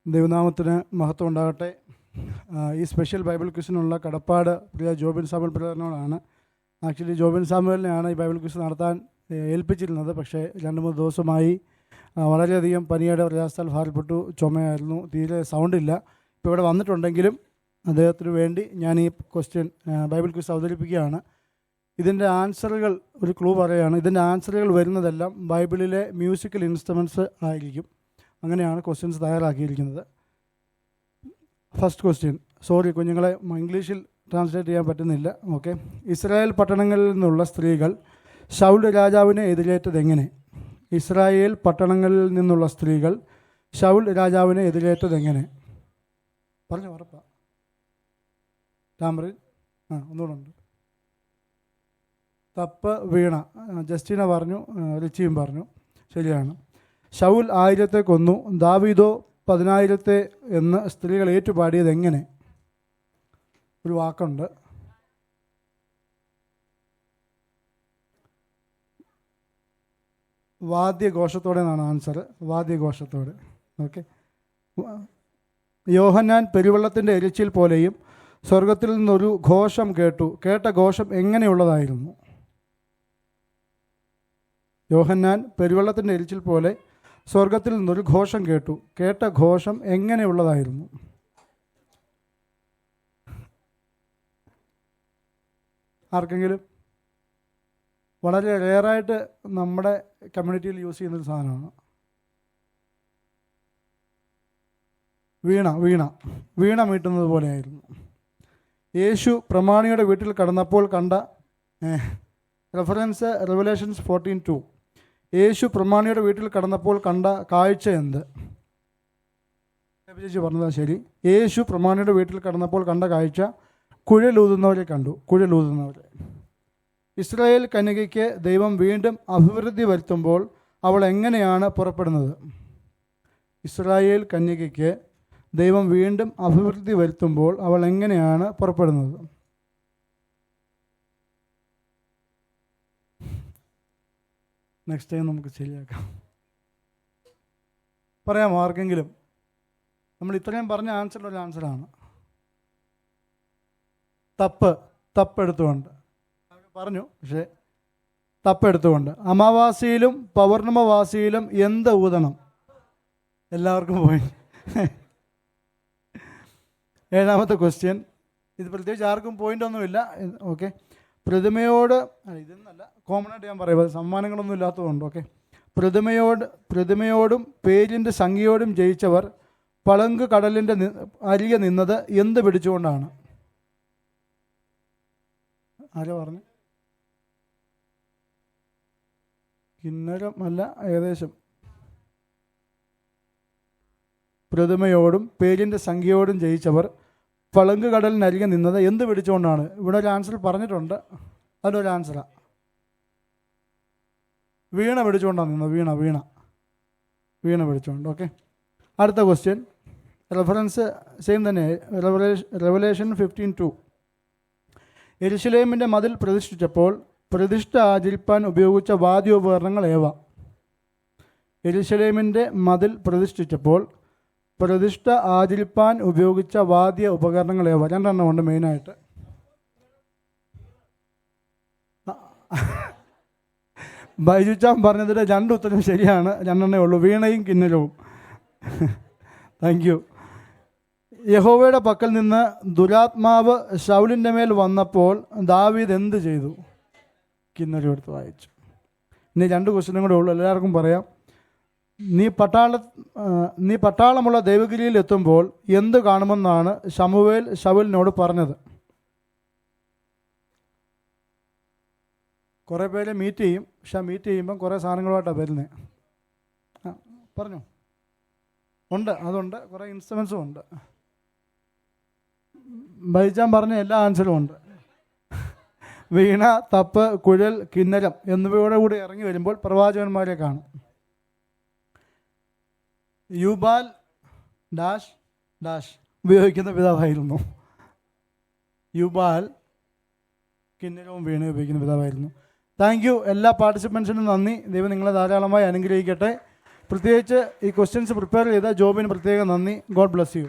ദൈവനാമത്തിന് മഹത്വം ഉണ്ടാകട്ടെ. ഈ സ്പെഷ്യൽ ബൈബിൾ ക്വിസിനുള്ള കടപ്പാട് പ്രിയ ജോബിൻ സാമുവൽ ബ്രദറിനോടാണ്. ആക്ച്വലി ജോബിൻ സാമുവലിനെയാണ് ഈ ബൈബിൾ ക്വിസ് നടത്താൻ ഏൽപ്പിച്ചിരുന്നത്. പക്ഷേ 2-3 ദിവസമായി വളരെയധികം പനിയുടെ പ്രയാസത്താൽ ഭാരപ്പെട്ടു. ചുമയായിരുന്നു, തീരെ സൗണ്ടില്ല. ഇപ്പോൾ ഇവിടെ വന്നിട്ടുണ്ടെങ്കിലും അദ്ദേഹത്തിന് വേണ്ടി ഞാൻ ഈ ബൈബിൾ ക്വിസ് അവതരിപ്പിക്കുകയാണ്. ഇതിൻ്റെ ആൻസറുകൾ ഒരു ക്ലൂ പറയുകയാണ്. ഇതിൻ്റെ ആൻസറുകൾ വരുന്നതെല്ലാം ബൈബിളിലെ മ്യൂസിക്കൽ ഇൻസ്ട്രുമെൻറ്റ്സ് ആയിരിക്കും. അങ്ങനെയാണ് ക്വസ്റ്റ്യൻസ് തയ്യാറാക്കിയിരിക്കുന്നത്. ഫസ്റ്റ് ക്വസ്റ്റ്യൻ, സോറി കുഞ്ഞുങ്ങളെ, ഇംഗ്ലീഷിൽ ട്രാൻസ്ലേറ്റ് ചെയ്യാൻ പറ്റുന്നില്ല. ഓക്കെ. ഇസ്രായേൽ പട്ടണങ്ങളിൽ നിന്നുള്ള സ്ത്രീകൾ ശൗൽ രാജാവിനെ എതിരേറ്റത് എങ്ങനെ? ഇസ്രായേൽ പട്ടണങ്ങളിൽ നിന്നുള്ള സ്ത്രീകൾ ശൗൽ രാജാവിനെ എതിരേറ്റത് എങ്ങനെ? പറഞ്ഞു ഉറപ്പാ. ടാമറിൻ ഒന്നുകൂടെ ഉണ്ട്. തപ്പ് വീണ. ജസ്റ്റിന പറഞ്ഞു, റിച്ചിയും പറഞ്ഞു. ശരിയാണ്. ശൗൽ 1000 കൊന്നു, ദാവീദോ 10,000 എന്ന് സ്ത്രീകൾ ഏറ്റുപാടിയത് എങ്ങനെ? ഒരു വാക്കുണ്ട്. വാദ്യഘോഷത്തോടെ എന്നാണ് ആൻസർ. വാദ്യഘോഷത്തോടെ. ഓക്കെ. യോഹന്നാൻ പെരുവെള്ളത്തിൻ്റെ എരിച്ചിൽ പോലെയും സ്വർഗത്തിൽ നിന്നൊരു ഘോഷം കേട്ടു. കേട്ട ഘോഷം എങ്ങനെയുള്ളതായിരുന്നു? യോഹന്നാൻ പെരുവെള്ളത്തിൻ്റെ എരിച്ചിൽ പോലെ സ്വർഗത്തിൽ നിന്നൊരു ഘോഷം കേട്ടു. കേട്ട ഘോഷം എങ്ങനെയുള്ളതായിരുന്നു? ആർക്കെങ്കിലും? വളരെ റെയറായിട്ട് നമ്മുടെ കമ്മ്യൂണിറ്റിയിൽ യൂസ് ചെയ്യുന്നൊരു സാധനമാണ്. വീണ മീട്ടുന്നത് പോലെയായിരുന്നു. യേശു പ്രമാണിയുടെ വീട്ടിൽ കടന്നപ്പോൾ കണ്ട റെഫറൻസ് റെവലേഷൻസ് 14:2. യേശു പ്രമാണിയുടെ വീട്ടിൽ കടന്നപ്പോൾ കണ്ട കാഴ്ച എന്ത്? ചേച്ചി പറഞ്ഞതാണ് ശരി. യേശു പ്രമാണിയുടെ വീട്ടിൽ കടന്നപ്പോൾ കണ്ട കാഴ്ച കുഴലൂതുന്നവരെ കണ്ടു. കുഴലൂതുന്നവരെ. ഇസ്രായേൽ കന്യകയ്ക്ക് ദൈവം വീണ്ടും അഭിവൃദ്ധി വരുത്തുമ്പോൾ അവൾ എങ്ങനെയാണ് പുറപ്പെടുന്നത്? ഇസ്രായേൽ കന്യകയ്ക്ക് ദൈവം വീണ്ടും അഭിവൃദ്ധി വരുത്തുമ്പോൾ അവൾ എങ്ങനെയാണ് പുറപ്പെടുന്നത്? നെക്സ്റ്റ് ടൈം നമുക്ക് ശരിയാക്കാം. പറയാമോ ആർക്കെങ്കിലും? നമ്മൾ ഇത്രയും പറഞ്ഞ ആൻസറിലൊരു ആൻസറാണ്. തപ്പെടുത്തുകൊണ്ട് പറഞ്ഞു, പക്ഷേ തപ്പെടുത്തുകൊണ്ട്. അമാവാസിയിലും പൗർണമവാസിയിലും എന്ത് ഊതണം? എല്ലാവർക്കും പോയി. 7ാമത്തെ ക്വസ്റ്റ്യൻ. ഇത് പ്രത്യേകിച്ച് ആർക്കും പോയിൻ്റൊന്നുമില്ല. ഓക്കെ. പ്രതിമയോട് ഇതെന്നല്ല, കോമണായിട്ട് ഞാൻ പറയുക, സമ്മാനങ്ങളൊന്നും ഇല്ലാത്തതുകൊണ്ട്. ഓക്കെ. പ്രതിമയോടും പേരിൻ്റെ സംഖ്യയോടും ജയിച്ചവർ പളങ്ക് കടലിൻ്റെ അരികെ നിന്നത് എന്ത് പിടിച്ചുകൊണ്ടാണ്? ആരാ പറഞ്ഞു? കിന്നരം അല്ല, ഏകദേശം. പ്രതിമയോടും പേരിൻ്റെ സംഖ്യയോടും ജയിച്ചവർ പളങ്ക് കടലിനരികെ നിന്നത് എന്ത് പിടിച്ചുകൊണ്ടാണ്? ഇവിടെ ഒരു ആൻസർ പറഞ്ഞിട്ടുണ്ട്. അതിനൊരു ആൻസറാണ്. വീണ പിടിച്ചുകൊണ്ടാണ് നിന്നത്. വീണ പിടിച്ചുകൊണ്ട്. ഓക്കെ. അടുത്ത ക്വസ്റ്റ്യൻ. റെഫറൻസ് സെയിം തന്നെ, റെവലേഷൻ 15:2. യെരുശലേമിൻ്റെ മതിൽ പ്രതിഷ്ഠിച്ചപ്പോൾ പ്രതിഷ്ഠ ആചരിപ്പാൻ ഉപയോഗിച്ച വാദ്യോപകരണങ്ങൾ ഏവ? യെരുശലേമിൻ്റെ മതിൽ പ്രതിഷ്ഠിച്ചപ്പോൾ പ്രതിഷ്ഠ ആചരിപ്പാൻ ഉപയോഗിച്ച വാദ്യ ഉപകരണങ്ങൾ ഏവ? 2 ഉണ്ട് മെയിനായിട്ട്. ബൈജുച്ചാൻ പറഞ്ഞതിൽ 2 ഉത്തരം ശരിയാണ്. 2 ഉള്ളൂ, വീണയും കിന്നരവും. Thank you. യഹോവയുടെ പക്കൽ നിന്ന് ദുരാത്മാവ് ശൗലിൻ്റെ മേൽ വന്നപ്പോൾ ദാവീദ് എന്ത് ചെയ്തു? കിന്നരം എടുത്ത് വായിച്ചു. ഇനി 2 ക്വസ്റ്റ്യനും കൂടെ ഉള്ളൂ, എല്ലാവർക്കും പറയാം. നീ പട്ടാളമുള്ള ദേവഗിരിയിൽ എത്തുമ്പോൾ എന്ത് കാണുമെന്നാണ് ശമൂവേൽ ശൗലിനോട് പറഞ്ഞത്? കുറേ പേര് മീറ്റ് ചെയ്യും, പക്ഷെ മീറ്റ് ചെയ്യുമ്പം കുറേ സാധനങ്ങളുമായിട്ടാണ് വരുന്നത്. പറഞ്ഞു ഉണ്ട്, അതുണ്ട്, കുറേ ഇൻസ്ട്രുമെൻസും ഉണ്ട്. ബൈജാൻ പറഞ്ഞ എല്ലാ ആൻസറും ഉണ്ട്. വീണ, തപ്പ്, കുഴൽ, കിന്നരം എന്നിവയോടെ കൂടി ഇറങ്ങി വരുമ്പോൾ പ്രവാചകന്മാരെ കാണും. യൂബാൽ ഡാഷ് ഉപയോഗിക്കുന്ന പിതാവായിരുന്നു. യൂബാൽ കിന്നരവും വീണ ഉപയോഗിക്കുന്ന പിതാവായിരുന്നു. Thank you. എല്ലാ പാർട്ടിസിപ്പൻസിനും നന്ദി. ദൈവം നിങ്ങളെ ധാരാളമായി അനുഗ്രഹിക്കട്ടെ. പ്രത്യേകിച്ച് ഈ ക്വസ്റ്റ്യൻസ് പ്രിപ്പയർ ചെയ്ത ജോബിന് പ്രത്യേകം നന്ദി. God bless you.